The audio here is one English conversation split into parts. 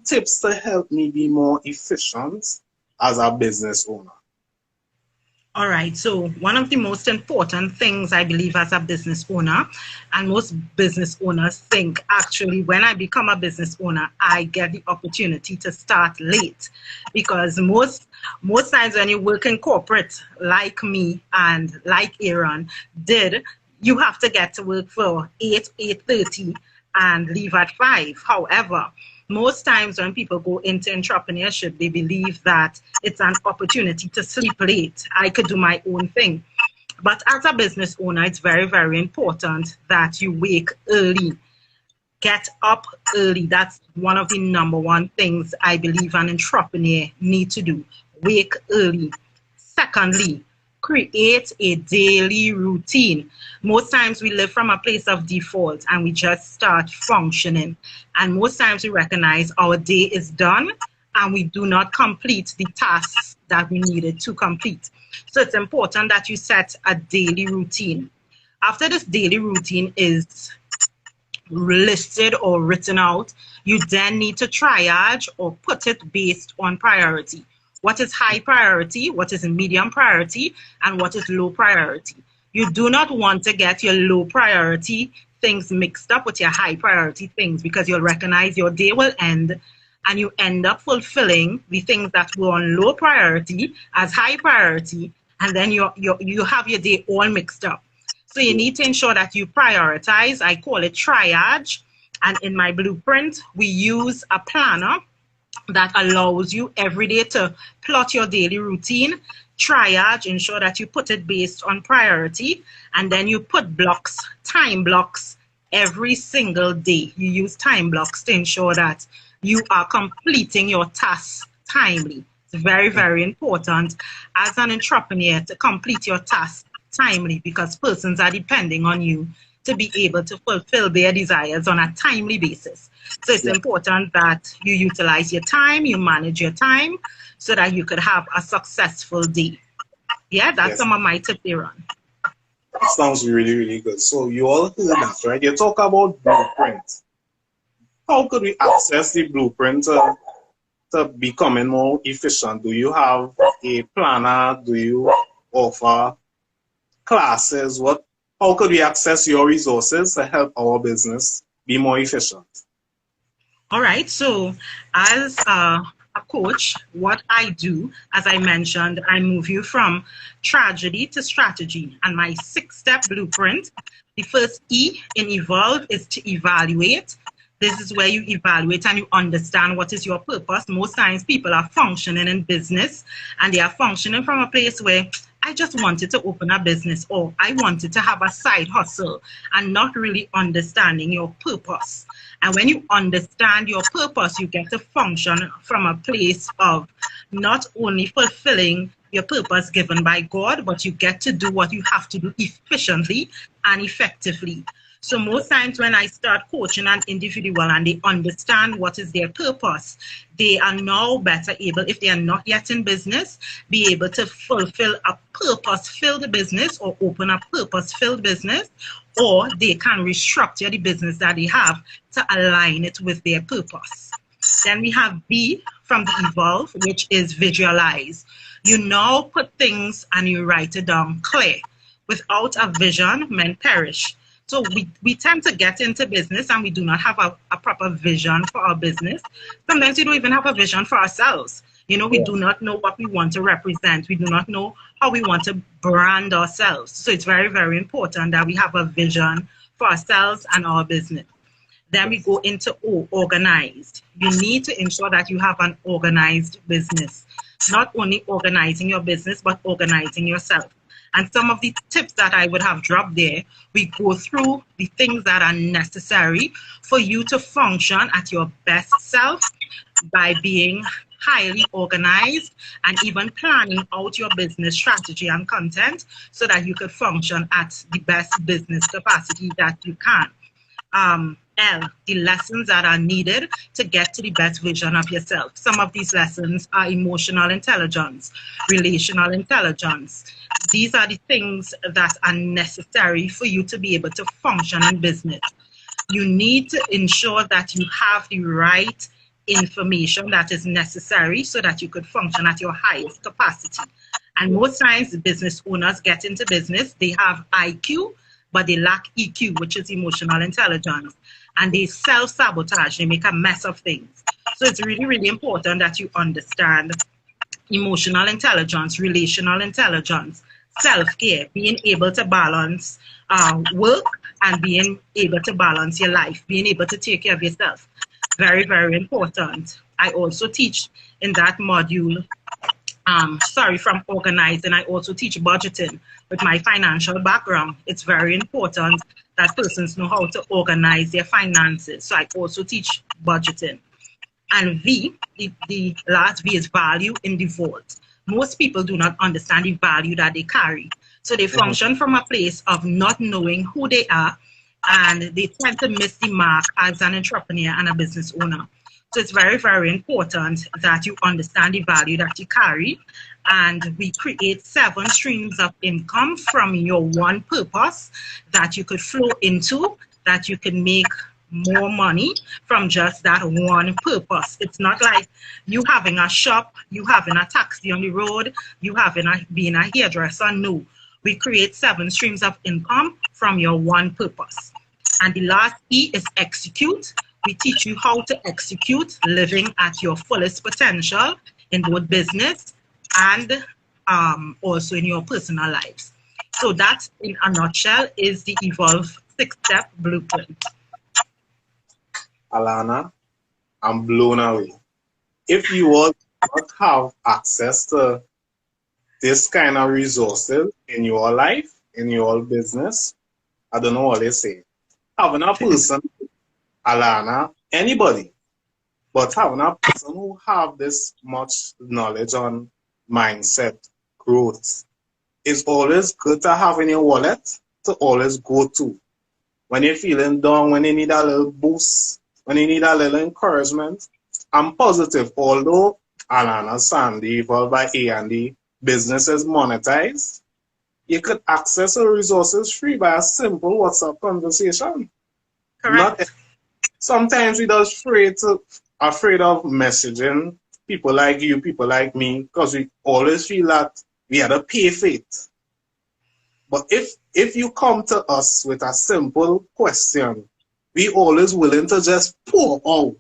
tips to help me be more efficient as a business owner? All right. So one of the most important things I believe as a business owner, and most business owners think actually when I become a business owner, I get the opportunity to start late, because most times when you work in corporate, like me and like Aaron did, you have to get to work for 8:30 and leave at 5. However, most times when people go into entrepreneurship, they believe that it's an opportunity to sleep late. I could do my own thing. But as a business owner, it's very, very important that you wake early, get up early. That's one of the number one things I believe an entrepreneur need to do. Wake early. Secondly, create a daily routine. Most times we live from a place of default and we just start functioning. And most times we recognize our day is done and we do not complete the tasks that we needed to complete. So it's important that you set a daily routine. After this daily routine is listed or written out, you then need to triage or put it based on priority. What is high priority, what is medium priority, and what is low priority. You do not want to get your low priority things mixed up with your high priority things, because you'll recognize your day will end and you end up fulfilling the things that were on low priority as high priority, and then you have your day all mixed up. So you need to ensure that you prioritize. I call it triage. And in my blueprint, we use a planner that allows you every day to plot your daily routine, triage, ensure that you put it based on priority, and then you put blocks, time blocks, every single day. You use time blocks to ensure that you are completing your tasks timely. It's very, very important as an entrepreneur to complete your tasks timely, because persons are depending on you to be able to fulfill their desires on a timely basis. So it's important that you utilize your time, you manage your time so that you could have a successful day. Yeah, that's some of my tips, Aaron. That sounds really, really good. So you all heard that, right? You talk about blueprint. How could we access the blueprint to becoming more efficient? Do you have a planner? Do you offer classes? How could we access your resources to help our business be more efficient? All right. So as a coach, what I do, as I mentioned, I move you from tragedy to strategy. And my 6-step blueprint, the first E in evolve is to evaluate. This is where you evaluate and you understand what is your purpose. Most times people are functioning in business and they are functioning from a place where I just wanted to open a business, or I wanted to have a side hustle, and not really understanding your purpose. And when you understand your purpose, you get to function from a place of not only fulfilling your purpose given by God, but you get to do what you have to do efficiently and effectively. So most times when I start coaching an individual and they understand what is their purpose, they are now better able, if they are not yet in business, be able to fulfill a purpose-filled business or open a purpose-filled business, or they can restructure the business that they have to align it with their purpose. Then we have B from the evolve, which is visualize. You now put things and you write it down clear. Without a vision, men perish. So we tend to get into business and we do not have a proper vision for our business. Sometimes we don't even have a vision for ourselves. You know, we do not know what we want to represent. We do not know how we want to brand ourselves. So it's very, very important that we have a vision for ourselves and our business. Then we go into O, organized. You need to ensure that you have an organized business. Not only organizing your business, but organizing yourself. And some of the tips that I would have dropped there, we go through the things that are necessary for you to function at your best self by being highly organized and even planning out your business strategy and content so that you could function at the best business capacity that you can. L, the lessons that are needed to get to the best version of yourself. Some of these lessons are emotional intelligence, relational intelligence. These are the things that are necessary for you to be able to function in business. You need to ensure that you have the right information that is necessary so that you could function at your highest capacity. And most times the business owners get into business, they have IQ, but they lack EQ, which is emotional intelligence. And they self-sabotage, they make a mess of things. So it's really, really important that you understand emotional intelligence, relational intelligence, self-care, being able to balance work and being able to balance your life, being able to take care of yourself. Very, very important. I also teach in that module, from organizing, I also teach budgeting. With my financial background, it's very important that persons know how to organize their finances. So I also teach budgeting. And V, the last V is value in the vault. Most people do not understand the value that they carry. So they function from a place of not knowing who they are, and they tend to miss the mark as an entrepreneur and a business owner. So it's very, very important that you understand the value that you carry. And we create 7 streams of income from your one purpose that you could flow into, that you can make more money from just that one purpose. It's not like you having a shop, you having a taxi on the road, you having being a hairdresser. No, we create 7 streams of income from your one purpose. And the last E is execute. We teach you how to execute, living at your fullest potential in both business and also in your personal lives. So that, in a nutshell, is the Evolve 6-step blueprint. Alana, I'm blown away. If you all not have access to this kind of resources in your life, in your business, I don't know what they say. Having a person, Alana, anybody, but having a person who have this much knowledge on mindset, growth, is always good to have in your wallet to always go to. When you're feeling down, when you need a little boost, when you need a little encouragement, I'm positive, although Alana Sandy, Evolve by A&D, business is monetized, you could access the resources free by a simple WhatsApp conversation. Correct. Sometimes we're just afraid of messaging people like you, people like me, because we always feel that we had to pay for it. But if you come to us with a simple question, we always willing to just pour out.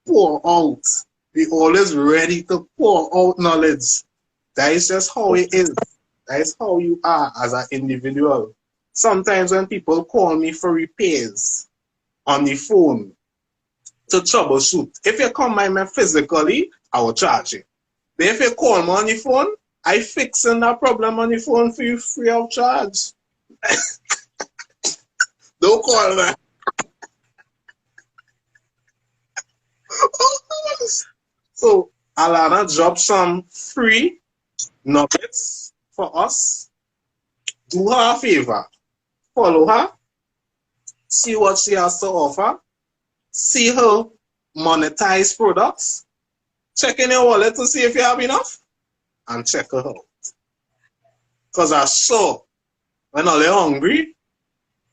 We always ready to pour out knowledge. That is just how it is. That is how you are as an individual. Sometimes when people call me for repairs on the phone to troubleshoot, if you come by me physically, I will charge you. But if you call me on the phone, I fixing that problem on the phone for you free of charge. Don't call me. So Alana dropped some free nuggets for us. Do her a favor. Follow her. See what she has to offer. See her monetize products. Check in your wallet to see if you have enough. And check her out. Because I'm sure when all you're hungry,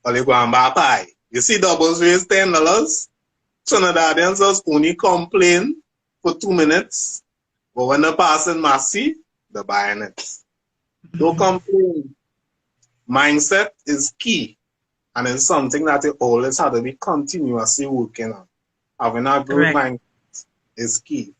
all you go and buy pie. You see doubles raise $10. Trinidadians just only complain for 2 minutes, but when they're passing Massey, they're buying it. Don't complain. Mindset is key, and it's something that you always have to be continuously working on. Having a good mindset is key.